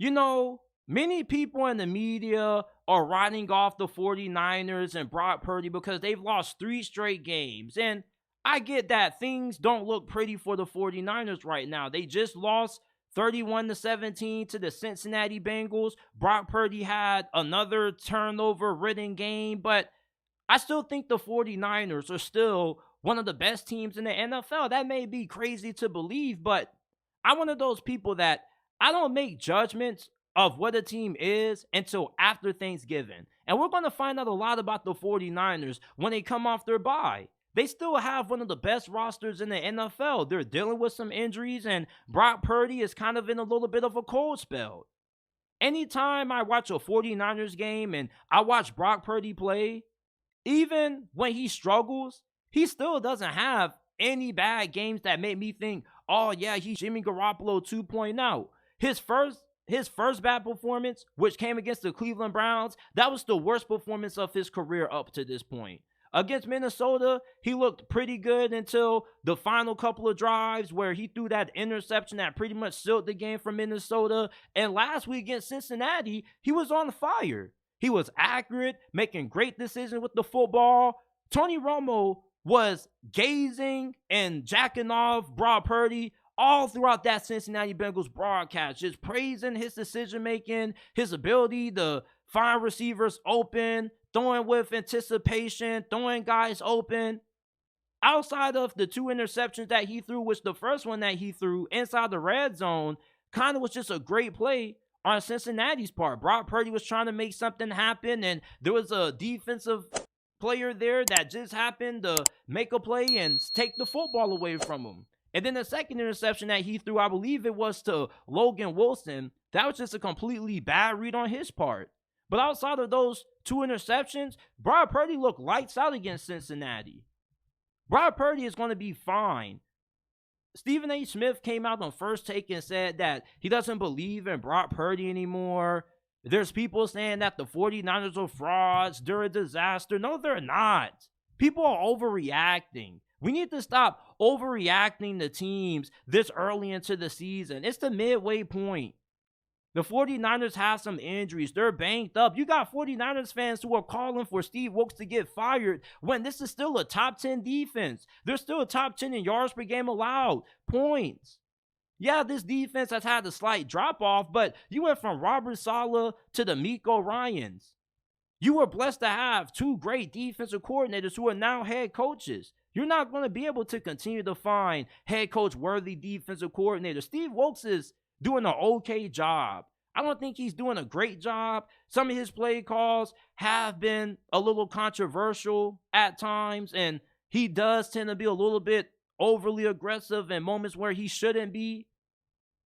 Many people in the media are writing off the 49ers and Brock Purdy because they've lost 3 straight games. And I get that things don't look pretty for the 49ers right now. They just lost 31-17 to the Cincinnati Bengals. Brock Purdy had another turnover-ridden game, but I still think the 49ers are still one of the best teams in the NFL. That may be crazy to believe, but I'm one of those people that I don't make judgments of what a team is until after Thanksgiving. And we're going to find out a lot about the 49ers when they come off their bye. They still have one of the best rosters in the NFL. They're dealing with some injuries, and Brock Purdy is kind of in a little bit of a cold spell. Anytime I watch a 49ers game and I watch Brock Purdy play, even when he struggles, he still doesn't have any bad games that make me think, oh yeah, he's Jimmy Garoppolo 2.0. His first bad performance, which came against the Cleveland Browns, that was the worst performance of his career up to this point. Against Minnesota, he looked pretty good until the final couple of drives where he threw that interception that pretty much sealed the game for Minnesota. And last week against Cincinnati, he was on fire. He was accurate, making great decisions with the football. Tony Romo was gazing and jacking off Brock Purdy all throughout that Cincinnati Bengals broadcast, just praising his decision-making, his ability to find receivers open, throwing with anticipation, throwing guys open. Outside of the 2 interceptions that he threw, which the first one that he threw inside the red zone kind of was just a great play on Cincinnati's part. Brock Purdy was trying to make something happen, and there was a defensive player there that just happened to make a play and take the football away from him. And then the second interception that he threw, I believe it was to Logan Wilson, that was just a completely bad read on his part. But outside of those 2 interceptions, Brock Purdy looked lights out against Cincinnati. Brock Purdy is going to be fine. Stephen A. Smith came out on First Take and said that he doesn't believe in Brock Purdy anymore. There's people saying that the 49ers are frauds, they're a disaster. No, they're not. People are overreacting. We need to stop overreacting to teams this early into the season. It's the midway point. The 49ers have some injuries. They're banged up. You got 49ers fans who are calling for Steve Wilks to get fired when this is still a top 10 defense. They're still a top 10 in yards per game allowed, points. Yeah, this defense has had a slight drop-off, but you went from Robert Saleh to the Miko Ryans. You were blessed to have 2 great defensive coordinators who are now head coaches. You're not going to be able to continue to find head coach-worthy defensive coordinators. Steve Wilks is doing an okay job. I don't think he's doing a great job. Some of his play calls have been a little controversial at times, and he does tend to be a little bit overly aggressive in moments where he shouldn't be.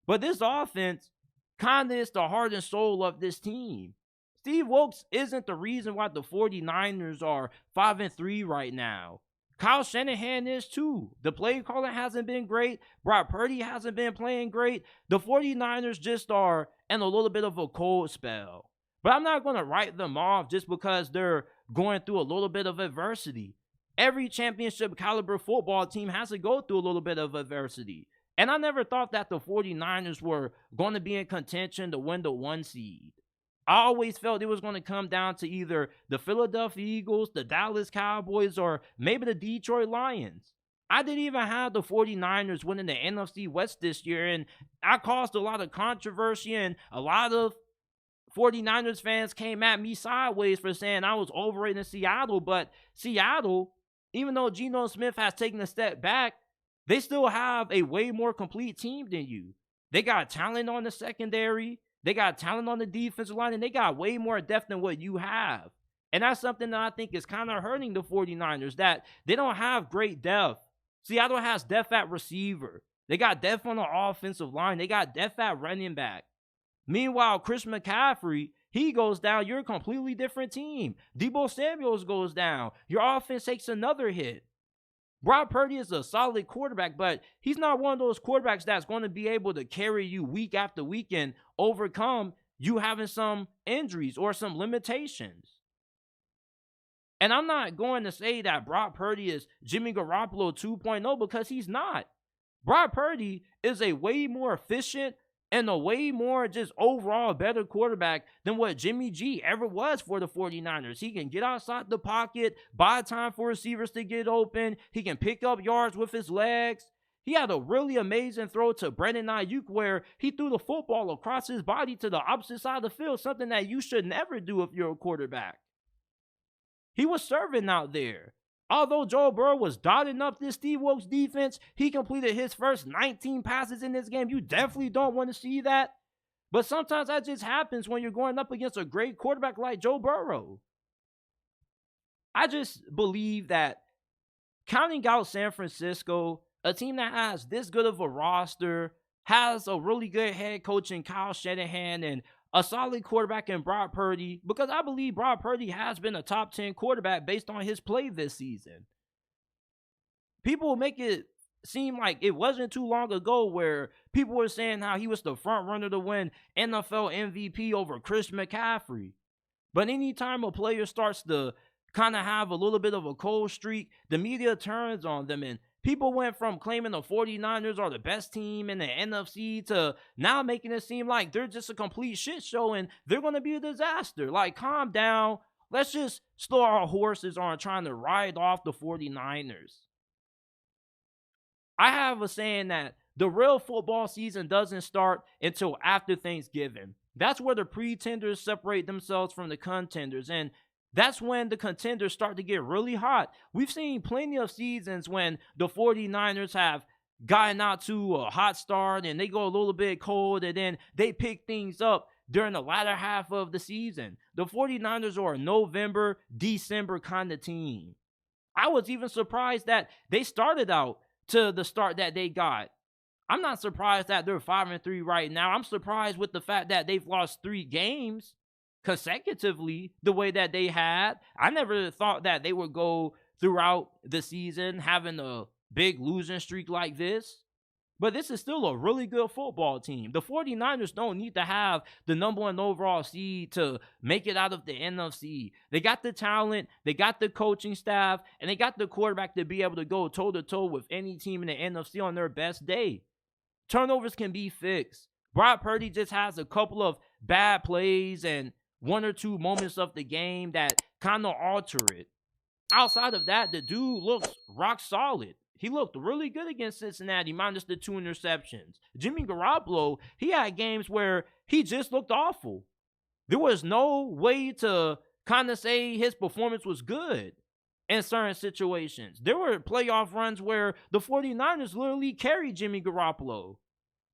But this offense kind of is the heart and soul of this team. Steve Wilks isn't the reason why the 49ers are 5-3 right now. Kyle Shanahan is too. The play calling hasn't been great. Brock Purdy hasn't been playing great. The 49ers just are in a little bit of a cold spell. But I'm not going to write them off just because they're going through a little bit of adversity. Every championship caliber football team has to go through a little bit of adversity. And I never thought that the 49ers were going to be in contention to win the 1 seed. I always felt it was going to come down to either the Philadelphia Eagles, the Dallas Cowboys, or maybe the Detroit Lions. I didn't even have the 49ers winning the NFC West this year, and I caused a lot of controversy, and a lot of 49ers fans came at me sideways for saying I was overrating Seattle. But Seattle, even though Geno Smith has taken a step back, they still have a way more complete team than you. They got talent on the secondary. They got talent on the defensive line, and they got way more depth than what you have. And that's something that I think is kind of hurting the 49ers, that they don't have great depth. Seattle has depth at receiver. They got depth on the offensive line. They got depth at running back. Meanwhile, Chris McCaffrey, he goes down, you're a completely different team. Deebo Samuels goes down. Your offense takes another hit. Brock Purdy is a solid quarterback, but he's not one of those quarterbacks that's going to be able to carry you week after week and overcome you having some injuries or some limitations. And I'm not going to say that Brock Purdy is Jimmy Garoppolo 2.0 because he's not. Brock Purdy is a way more efficient, and a way more just overall better quarterback than what Jimmy G ever was for the 49ers. He can get outside the pocket, buy time for receivers to get open. He can pick up yards with his legs. He had a really amazing throw to Brandon Ayuk where he threw the football across his body to the opposite side of the field, something that you should never do if you're a quarterback. He was serving out there. Although Joe Burrow was dotting up this Steve Wilkes defense, he completed his first 19 passes in this game. You definitely don't want to see that. But sometimes that just happens when you're going up against a great quarterback like Joe Burrow. I just believe that counting out San Francisco, a team that has this good of a roster, has a really good head coach in Kyle Shanahan, and a solid quarterback in Brock Purdy, because I believe Brock Purdy has been a top 10 quarterback based on his play this season. People make it seem like it wasn't too long ago where people were saying how he was the front runner to win NFL MVP over Chris McCaffrey. But anytime a player starts to kind of have a little bit of a cold streak, the media turns on them, and people went from claiming the 49ers are the best team in the NFC to now making it seem like they're just a complete shit show and they're going to be a disaster. Like, calm down. Let's just slow our horses on trying to ride off the 49ers. I have a saying that the real football season doesn't start until after Thanksgiving. That's where the pretenders separate themselves from the contenders, and that's when the contenders start to get really hot. We've seen plenty of seasons when the 49ers have gotten out to a hot start and they go a little bit cold and then they pick things up during the latter half of the season. The 49ers are a November, December kind of team. I was even surprised that they started out to the start that they got. I'm not surprised that they're 5-3 right now. I'm surprised with the fact that they've lost 3 games consecutively the way that they had. I never thought that they would go throughout the season having a big losing streak like this. But this is still a really good football team. The 49ers don't need to have the #1 overall seed to make it out of the NFC. They got the talent, they got the coaching staff, and they got the quarterback to be able to go toe-to-toe with any team in the NFC on their best day. Turnovers can be fixed. Brock Purdy just has a couple of bad plays and 1 or 2 moments of the game that kind of alter it. Outside of that, the dude looks rock solid. He looked really good against Cincinnati, minus the 2 interceptions. Jimmy Garoppolo, he had games where he just looked awful. There was no way to kind of say his performance was good in certain situations. There were playoff runs where the 49ers literally carried Jimmy Garoppolo,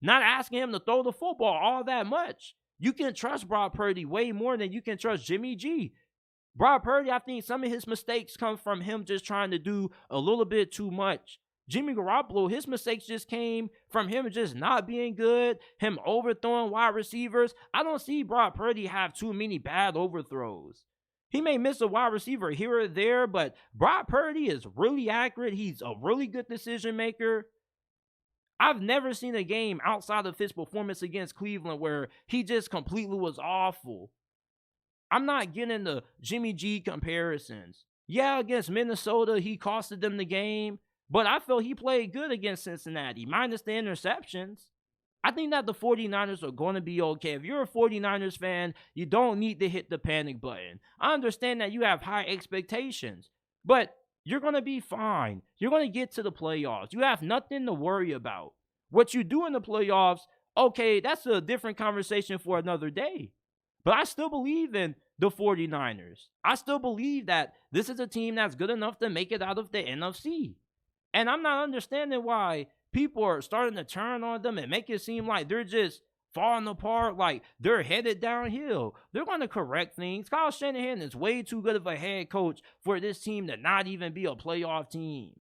not asking him to throw the football all that much. You can trust Brock Purdy way more than you can trust Jimmy G. Brock Purdy, I think some of his mistakes come from him just trying to do a little bit too much. Jimmy Garoppolo, his mistakes just came from him just not being good, him overthrowing wide receivers. I don't see Brock Purdy have too many bad overthrows. He may miss a wide receiver here or there, but Brock Purdy is really accurate. He's a really good decision maker. I've never seen a game outside of his performance against Cleveland where he just completely was awful. I'm not getting the Jimmy G comparisons. Yeah, against Minnesota, he costed them the game, but I felt he played good against Cincinnati, minus the interceptions. I think that the 49ers are going to be okay. If you're a 49ers fan, you don't need to hit the panic button. I understand that you have high expectations, but you're going to be fine. You're going to get to the playoffs. You have nothing to worry about. What you do in the playoffs, okay, that's a different conversation for another day. But I still believe in the 49ers. I still believe that this is a team that's good enough to make it out of the NFC. And I'm not understanding why people are starting to turn on them and make it seem like they're just falling apart, like they're headed downhill. They're going to correct things. Kyle Shanahan is way too good of a head coach for this team to not even be a playoff team.